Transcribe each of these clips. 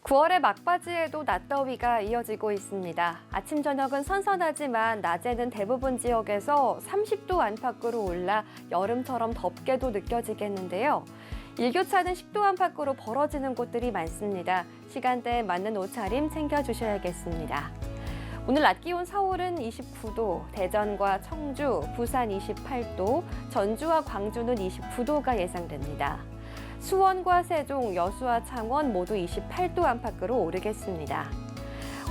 9월의 막바지에도 낮더위가 이어지고 있습니다. 아침, 저녁은 선선하지만 낮에는 대부분 지역에서 30도 안팎으로 올라 여름처럼 덥게도 느껴지겠는데요. 일교차는 10도 안팎으로 벌어지는 곳들이 많습니다. 시간대에 맞는 옷차림 챙겨주셔야겠습니다. 오늘 낮 기온 서울은 29도, 대전과 청주, 부산 28도, 전주와 광주는 29도가 예상됩니다. 수원과 세종, 여수와 창원 모두 28도 안팎으로 오르겠습니다.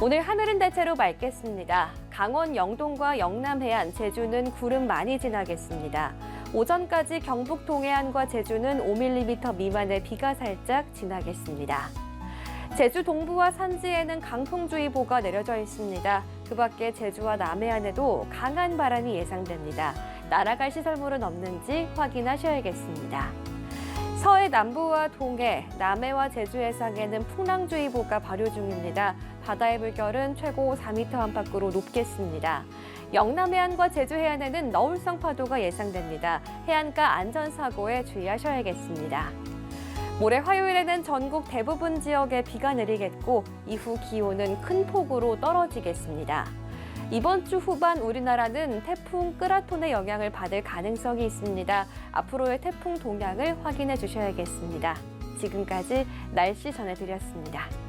오늘 하늘은 대체로 맑겠습니다. 강원 영동과 영남 해안, 제주는 구름 많이 지나겠습니다. 오전까지 경북 동해안과 제주는 5mm 미만의 비가 살짝 지나겠습니다. 제주 동부와 산지에는 강풍주의보가 내려져 있습니다. 그 밖에 제주와 남해안에도 강한 바람이 예상됩니다. 날아갈 시설물은 없는지 확인하셔야겠습니다. 서해 남부와 동해, 남해와 제주 해상에는 풍랑주의보가 발효 중입니다. 바다의 물결은 최고 4m 안팎으로 높겠습니다. 영남 해안과 제주 해안에는 너울성 파도가 예상됩니다. 해안가 안전사고에 주의하셔야겠습니다. 모레 화요일에는 전국 대부분 지역에 비가 내리겠고 이후 기온은 큰 폭으로 떨어지겠습니다. 이번 주 후반 우리나라는 태풍 끄라톤의 영향을 받을 가능성이 있습니다. 앞으로의 태풍 동향을 확인해 주셔야겠습니다. 지금까지 날씨 전해드렸습니다.